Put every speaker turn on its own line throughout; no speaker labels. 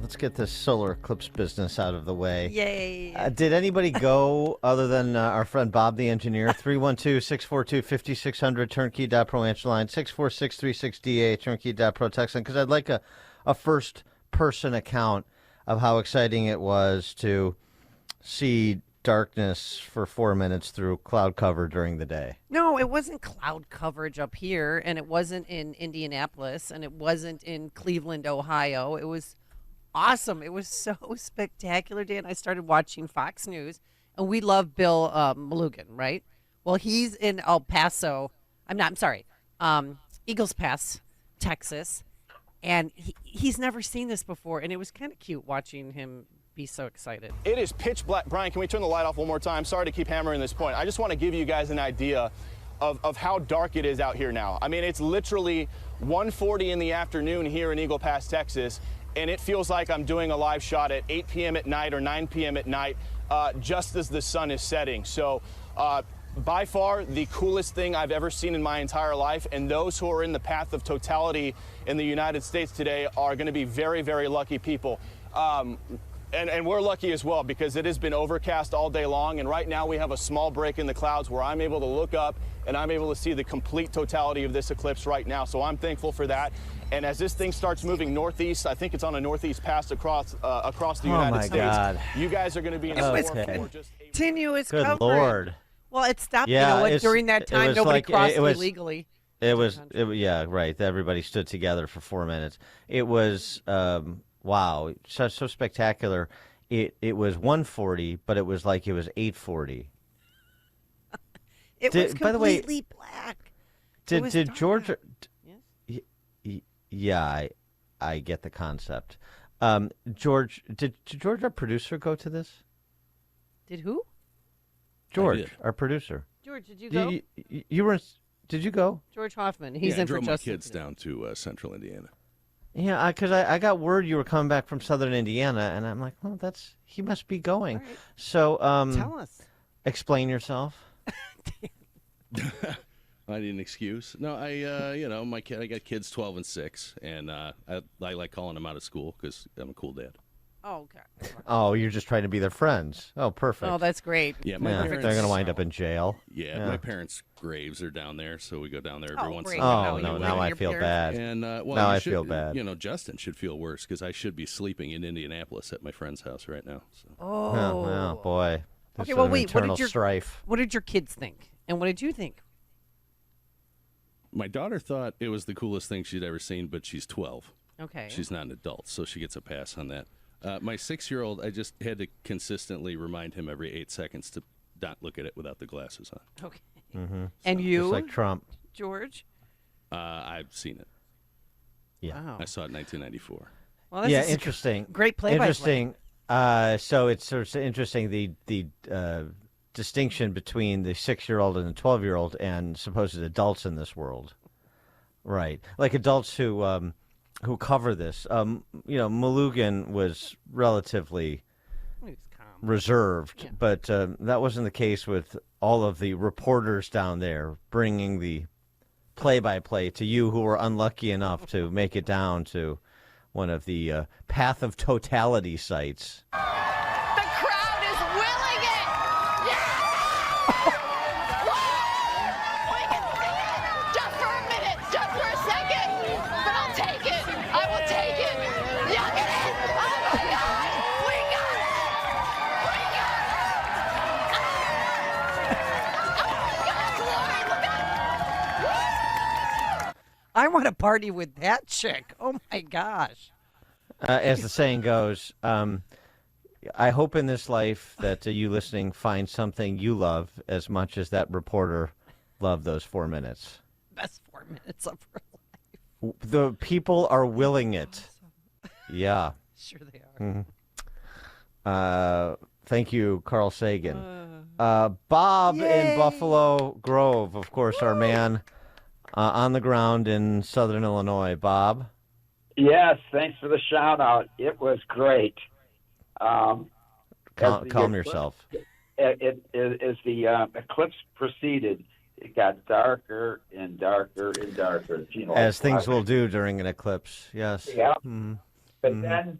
let's get this solar eclipse business out of the way.
Yay.
Did anybody go other than our friend Bob the engineer? 312-642-5600, turnkey.pro answer line, 64636DA, turnkey.pro text line, because I'd like a first-person account of how exciting it was to see darkness for 4 minutes through cloud cover during the day.
No, it wasn't cloud coverage up here, and it wasn't in Indianapolis, and it wasn't in Cleveland, Ohio. It was awesome. It was so spectacular, Dan. I started watching Fox News, and we love Bill Malugin, right? Well, he's in El Paso. I'm sorry, Eagles Pass, Texas, and he's never seen this before, and it was kind of cute watching him be so excited.
It is pitch black. Brian, can we turn the light off one more time? Sorry to keep hammering this point. I just want to give you guys an idea of how dark it is out here now. I mean, it's literally 1:40 in the afternoon here in Eagle Pass, Texas, and it feels like I'm doing a live shot at 8 p.m. at night or 9 p.m. at night, just as the sun is setting. So by far the coolest thing I've ever seen in my entire life, and those who are in the path of totality in the United States today are going to be very, very lucky people. And we're lucky as well, because it has been overcast all day long, and right now we have a small break in the clouds where I'm able to look up and I'm able to see the complete totality of this eclipse right now. So I'm thankful for that. And as this thing starts moving northeast, I think it's on a northeast pass across the United States.
God.
You guys are going to be in
Okay.
store for just
Continuous
Good
coverage.
Lord.
Well, it stopped.
Yeah,
During that
it
time,
was
nobody
like-
crossed
it was-
illegally.
Yeah, right. Everybody stood together for 4 minutes. It was, wow, so spectacular. It was 1:40, but it was like it was 8:40.
It was
by the way,
completely black.
Did George?
Yes.
Yeah, I get the concept. George, did George, our producer, go to this?
Did who?
George, our producer.
George, did you go?
You were. Did you go?
George Hoffman. He's in for
I drove my
Justin
kids
today.
down to central Indiana.
Yeah, because I got word you were coming back from Southern Indiana, and I'm like, well, he must be going.
Right.
So,
Tell us.
explain yourself.
I need an excuse. No, I got kids 12 and 6, and I like calling them out of school because I'm a cool dad.
Oh, okay.
Oh, you're just trying to be their friends. Oh, perfect.
Oh, that's great.
Yeah,
Yeah, they're going to wind up in jail.
Yeah, my parents' graves are down there, so we go down there every once
great.
in a while.
Oh, no,
you
now
and
I
your
feel
parents.
bad.
And
Now
I
feel bad.
Justin should feel worse because I should be sleeping in Indianapolis at my friend's house right now. So.
Oh, boy. There's
Okay, well,
an
wait.
internal strife.
What did your kids think? And what did you think?
My daughter thought it was the coolest thing she'd ever seen, but she's 12.
Okay.
She's not an adult, so she gets a pass on that. My 6-year-old, I just had to consistently remind him every 8 seconds to not look at it without the glasses on.
Okay. And you,
Just like Trump.
George?
I've seen it.
Yeah.
Wow.
I saw it in 1994.
Well, this
Yeah,
is
interesting.
Great play-by-play.
Interesting. So it's sort of interesting the distinction between the 6-year-old and the 12-year-old and supposed adults in this world, right? Like adults who cover this. Malugin was relatively
He was calm.
reserved,
Yeah.
but that wasn't the case with all of the reporters down there bringing the play-by-play to you who were unlucky enough to make it down to one of the path of totality sites.
The crowd is willing it! Yes! We can see it! Just for a minute, just for a second! But I'll take it! I will take it! Look at it! Oh my God! We got it! We got it! Oh my God, Lord! Look at
I want to party with that chick. Oh, my gosh.
As the saying goes, I hope in this life that you listening find something you love as much as that reporter loved those 4 minutes.
Best 4 minutes of her life.
The people are willing it. Yeah.
Sure they are.
Thank you, Carl Sagan. Bob in Buffalo Grove, of course, our man on the ground in Southern Illinois. Bob?
Yes, thanks for the shout out. It was great.
Calm yourself.
As the eclipse proceeded, it got darker and darker and darker.
As things will do during an eclipse, yes.
Yeah. But then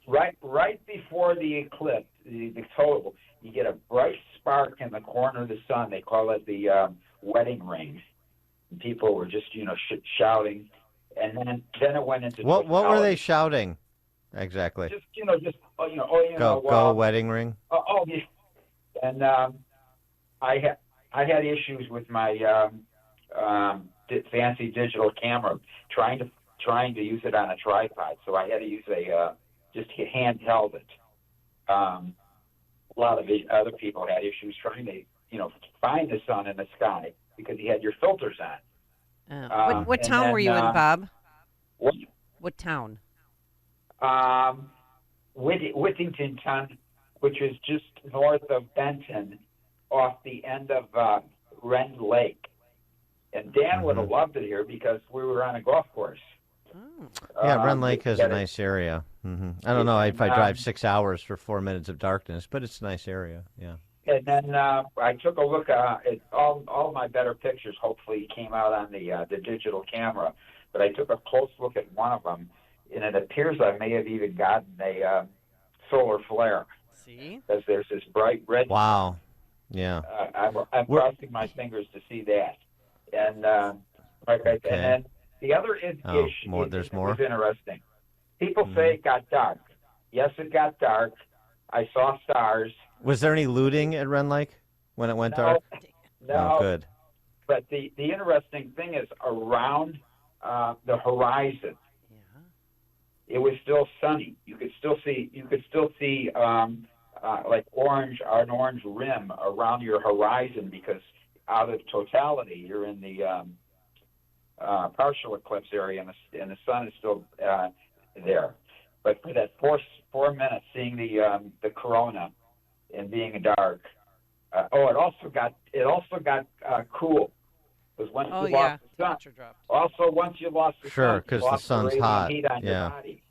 right before the eclipse, the total, you get a bright spark in the corner of the sun. They call it the wedding ring. And people were just shouting, and then it went into
What were they
totality.
shouting exactly?
Just
Go wedding ring.
yeah. And I had issues with my fancy digital camera trying to use it on a tripod, so I had to use just handheld it. A lot of other people had issues trying to find the sun in the sky because you had your filters on.
What town were you in, Bob? What town?
Whittington, which is just north of Benton, off the end of Rend Lake. And Dan would have loved it here because we were on a golf course.
Yeah, Rend Lake is a nice area. I don't know if I drive 6 hours for 4 minutes of darkness, but it's a nice area. Yeah.
And then I took a look at all my better pictures. Hopefully, came out on the digital camera. But I took a close look at one of them, and it appears I may have even gotten a solar flare.
See?
Because there's this bright red.
Wow. Yeah.
I'm crossing my fingers to see that. And and then the other issue
there's
that
more?
was interesting. People say it got dark. Yes, it got dark. I saw stars.
Was there any looting at Rend Lake when it went dark?
No.
Oh, good.
But the interesting thing is around the horizon, it was still sunny. You could still see like an orange rim around your horizon because out of totality, you're in the partial eclipse area, and the sun is still there. But for that 4 minutes, seeing the corona and being dark. It also got cool. Because once you lost the sun, also once you lost the sun,
sure, because the sun's hot.
Heat on your body.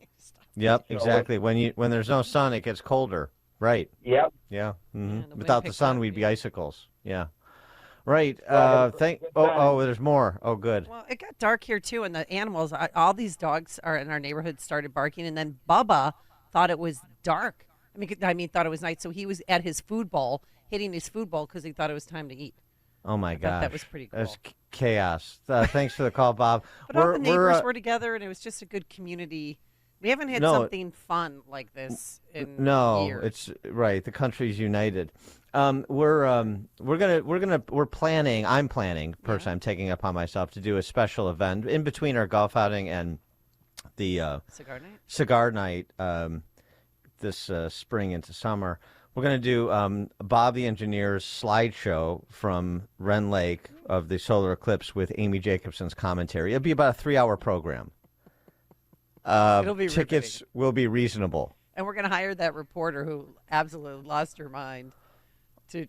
Yep,
So
exactly. When there's no sun, it gets colder. Right.
Yep.
Yeah.
Yeah,
Without the sun, we'd be icicles. Yeah. Right. There's more. Oh, good.
Well, it got dark here too, and the animals, all these dogs are in our neighborhood started barking, and then Bubba thought it was dark. Thought it was night, so he was at his food bowl, hitting his food bowl because he thought it was time to eat.
Oh my gosh,
that was pretty cool.
That's chaos. Thanks for the call, Bob.
But all the neighbors were together, and it was just a good community. We haven't had something fun like this in years.
It's right. The country's united. We're planning. I'm planning. Personally, I'm taking it upon myself to do a special event in between our golf outing and the cigar night this spring into summer. We're going to do Bob the Engineer's slideshow from Rend Lake of the solar eclipse with Amy Jacobson's commentary. It'll be about a 3-hour program.
It'll be
tickets
riveting.
will be reasonable.
And we're going to hire that reporter who absolutely lost her mind to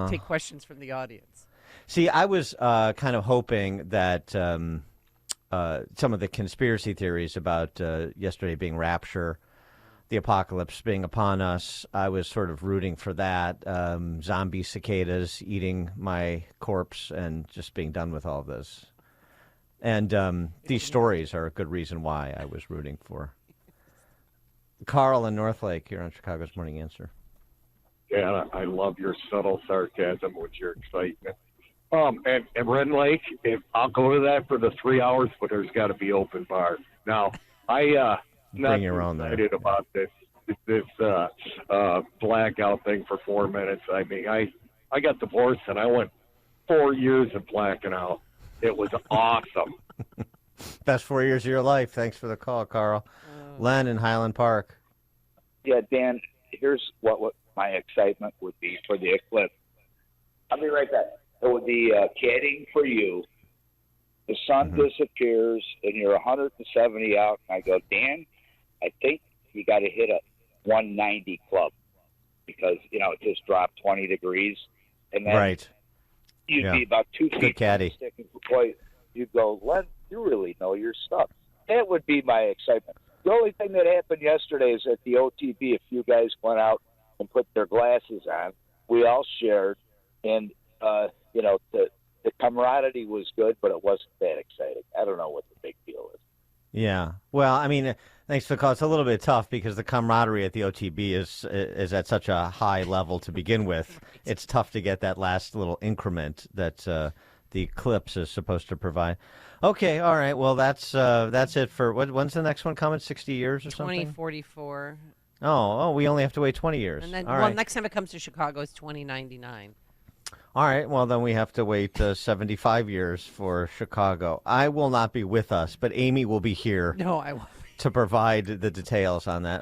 take questions from the audience.
See, I was kind of hoping that some of the conspiracy theories about yesterday being rapture, the apocalypse being upon us, I was sort of rooting for that. Zombie cicadas eating my corpse and just being done with all of this. And these stories are a good reason why I was rooting for. Carl in Northlake here on Chicago's Morning Answer.
Yeah, I love your subtle sarcasm with your excitement. And Rend Lake, I'll go to that for the 3 hours, but there's got to be open bar. Now, not
your own
excited
there.
about this blackout thing for 4 minutes. I mean, I got divorced and I went 4 years of blacking out. It was awesome.
Best 4 years of your life. Thanks for the call, Carl. Len in Highland Park.
Yeah, Dan, here's what my excitement would be for the eclipse. I'll be right back. It would be caddying for you. The sun disappears, and you're 170 out. And I go, Dan, I think you got to hit a 190 club because, it just dropped 20 degrees. And then you'd be about 2 feet
Good caddy.
from the stick. Boy, you'd go, Len, you really know your stuff. That would be my excitement. The only thing that happened yesterday is at the OTB, a few guys went out and put their glasses on. We all shared, and, the camaraderie was good, but it wasn't that exciting. I don't know what the big deal is.
Yeah. Well, I mean, thanks for the call. It's a little bit tough because the camaraderie at the OTB is at such a high level to begin with. It's tough to get that last little increment that the Eclipse is supposed to provide. Okay. All right. Well, that's it for when's the next one coming? 60 years or something?
2044.
Oh, we only have to wait 20 years.
And then,
All
well,
right.
next time it comes to Chicago is 2099.
All right. Well, then we have to wait 75 years for Chicago. I will not be with us, but Amy will be here
No, I won't.
to provide the details on that.